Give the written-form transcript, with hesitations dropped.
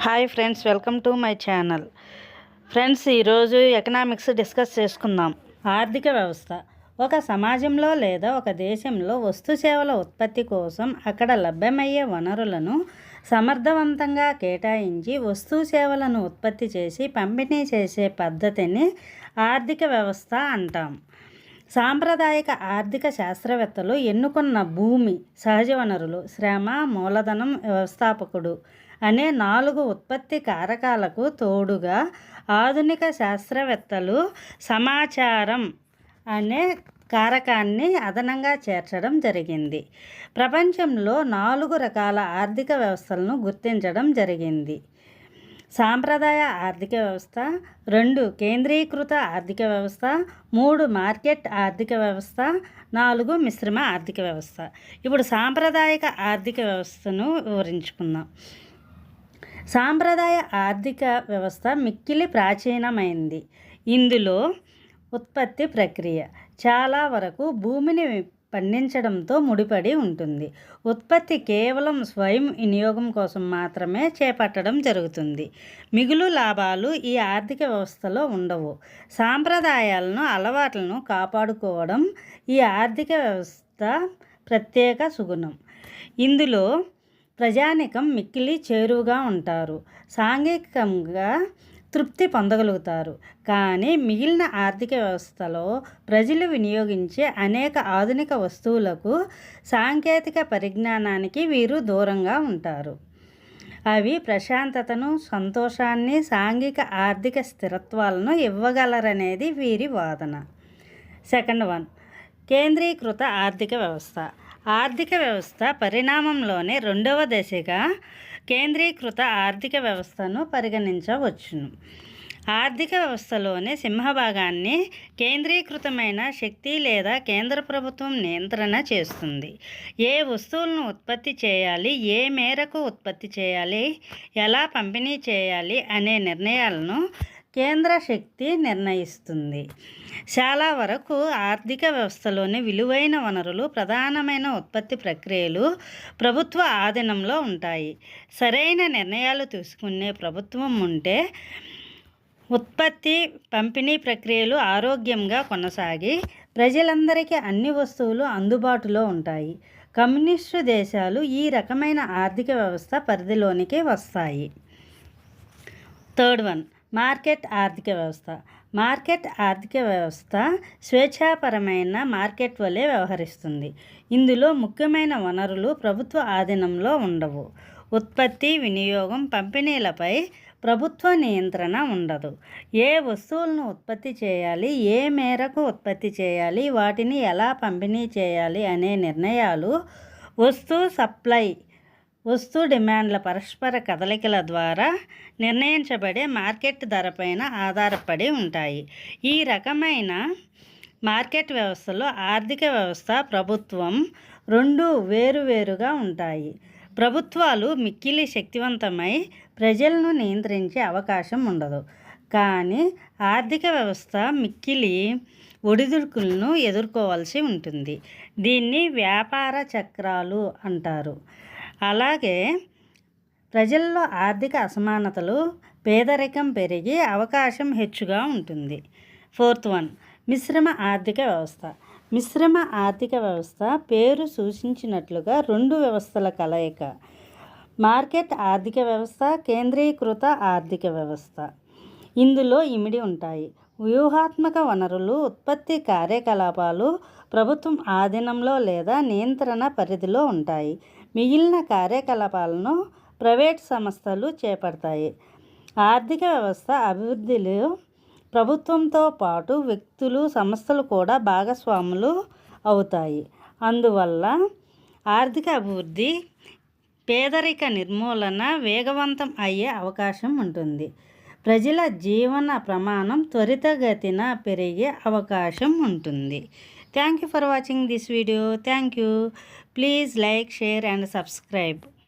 Hi friends, welcome to my channel. Friends, ఈరోజు economics discuss చేసుకుందాం. ఆర్థిక వ్యవస్థ ఒక సమాజంలో లేదా ఒక దేశంలో వస్తు సేవల ఉత్పత్తి కోసం అక్కడ లభ్యమయ్యే వనరులను సమర్థవంతంగా కేటాయించి వస్తు సేవలను ఉత్పత్తి చేసి పంపిణీ చేసే పద్ధతిని ఆర్థిక వ్యవస్థ అంటాం. సాంప్రదాయిక ఆర్థిక శాస్త్రవేత్తలు ఎన్నుకున్న భూమి, సహజ వనరులు, శ్రమ, మూలధనం, వ్యవస్థాపకుడు అనే 4 ఉత్పత్తి కారకాలకు తోడుగా ఆధునిక శాస్త్రవేత్తలు సమాచారం అనే కారకాన్ని అదనంగా చేర్చడం జరిగింది. ప్రపంచంలో 4 రకాల ఆర్థిక వ్యవస్థలను గుర్తించడం జరిగింది. సాంప్రదాయ ఆర్థిక వ్యవస్థ, 2 కేంద్రీకృత ఆర్థిక వ్యవస్థ, 3 మార్కెట్ ఆర్థిక వ్యవస్థ, 4 మిశ్రమ ఆర్థిక వ్యవస్థ. ఇప్పుడు సాంప్రదాయిక ఆర్థిక వ్యవస్థను వివరించుకుందాం. సాంప్రదాయ ఆర్థిక వ్యవస్థ మిక్కిలి ప్రాచీనమైంది. ఇందులో ఉత్పత్తి ప్రక్రియ చాలా వరకు భూమిని పండించడంతో ముడిపడి ఉంటుంది. ఉత్పత్తి కేవలం స్వయం వినియోగం కోసం మాత్రమే చేపట్టడం జరుగుతుంది. మిగులు లాభాలు ఈ ఆర్థిక వ్యవస్థలో ఉండవు. సాంప్రదాయాలను, అలవాట్లను కాపాడుకోవడం ఈ ఆర్థిక వ్యవస్థ ప్రత్యేక సుగుణం. ఇందులో ప్రజానికం మిక్కిలి చేరువుగా ఉంటారు, సాంఘికంగా తృప్తి పొందగలుగుతారు. కానీ మిగిలిన ఆర్థిక వ్యవస్థలో ప్రజలు వినియోగించే అనేక ఆధునిక వస్తువులకు, సాంకేతిక పరిజ్ఞానానికి వీరు దూరంగా ఉంటారు. అవి ప్రశాంతతను, సంతోషాన్ని, సాంఘిక ఆర్థిక స్థిరత్వాలను ఇవ్వగలరనేది వీరి వాదన. సెకండ్ వన్, కేంద్రీకృత ఆర్థిక వ్యవస్థ. ఆర్థిక వ్యవస్థ పరిణామంలోనే 2వ దశగా కేంద్రీకృత ఆర్థిక వ్యవస్థను పరిగణించవచ్చును. ఆర్థిక వ్యవస్థలోని సింహభాగాన్ని కేంద్రీకృతమైన శక్తి లేదా కేంద్ర ప్రభుత్వం నియంత్రణ చేస్తుంది. ఏ వస్తువులను ఉత్పత్తి చేయాలి, ఏ మేరకు ఉత్పత్తి చేయాలి, ఎలా పంపిణీ చేయాలి అనే నిర్ణయాలను కేంద్ర శక్తి నిర్ణయిస్తుంది. చాలా వరకు ఆర్థిక వ్యవస్థలోని విలువైన వనరులు, ప్రధానమైన ఉత్పత్తి ప్రక్రియలు ప్రభుత్వ ఆధీనంలో ఉంటాయి. సరైన నిర్ణయాలు తీసుకునే ప్రభుత్వం ఉంటే ఉత్పత్తి, పంపిణీ ప్రక్రియలు ఆరోగ్యంగా కొనసాగి ప్రజలందరికీ అన్ని వస్తువులు అందుబాటులో ఉంటాయి. కమ్యూనిస్టు దేశాలు ఈ రకమైన ఆర్థిక వ్యవస్థ పరిధిలోనికి వస్తాయి. థర్డ్ వన్, మార్కెట్ ఆర్థిక వ్యవస్థ. మార్కెట్ ఆర్థిక వ్యవస్థ స్వేచ్ఛాపరమైన మార్కెట్ వలె వ్యవహరిస్తుంది. ఇందులో ముఖ్యమైన వనరులు ప్రభుత్వ ఆధీనంలో ఉండవు. ఉత్పత్తి, వినియోగం, పంపిణీలపై ప్రభుత్వ నియంత్రణ ఉండదు. ఏ వస్తువులను ఉత్పత్తి చేయాలి, ఏ మేరకు ఉత్పత్తి చేయాలి, వాటిని ఎలా పంపిణీ చేయాలి అనే నిర్ణయాలు వస్తు డిమాండ్ల పరస్పర కదలికల ద్వారా నిర్ణయించబడే మార్కెట్ ధరపైన ఆధారపడి ఉంటాయి. ఈ రకమైన మార్కెట్ వ్యవస్థలో ఆర్థిక వ్యవస్థ, ప్రభుత్వం 2 వేరువేరుగా ఉంటాయి. ప్రభుత్వాలు మిక్కిలి శక్తివంతమై ప్రజలను నియంత్రించే అవకాశం ఉండదు. కానీ ఆర్థిక వ్యవస్థ మిక్కిలి ఒడిదుడుకులను ఎదుర్కోవాల్సి ఉంటుంది. దీన్ని వ్యాపార చక్రాలు అంటారు. అలాగే ప్రజల్లో ఆర్థిక అసమానతలు, పేదరికం పెరిగి అవకాశం హెచ్చుగా ఉంటుంది. ఫోర్త్ వన్, మిశ్రమ ఆర్థిక వ్యవస్థ. మిశ్రమ ఆర్థిక వ్యవస్థ పేరు సూచించినట్లుగా 2 వ్యవస్థల కలయిక. మార్కెట్ ఆర్థిక వ్యవస్థ, కేంద్రీకృత ఆర్థిక వ్యవస్థ. ఇందులో ఇమిడి ఉంటాయి వ్యూహాత్మక వనరులు, ఉత్పత్తి కార్యకలాపాలు ప్రభుత్వం ఆధీనంలో లేదా నియంత్రణ పరిధిలో ఉంటాయి. మిగిలిన కార్యకలాపాలను ప్రైవేట్ సంస్థలు చేపడతాయి. ఆర్థిక వ్యవస్థ అభివృద్ధిలో ప్రభుత్వంతో పాటు వ్యక్తులు, సంస్థలు కూడా భాగస్వాములు అవుతాయి. అందువల్ల ఆర్థిక అభివృద్ధి, పేదరిక నిర్మూలన వేగవంతం అయ్యే అవకాశం ఉంటుంది. ప్రజల జీవన ప్రమాణం త్వరితగతిన పెరిగే అవకాశం ఉంటుంది. Thank you for watching this video. Thank you. Please like, share and subscribe.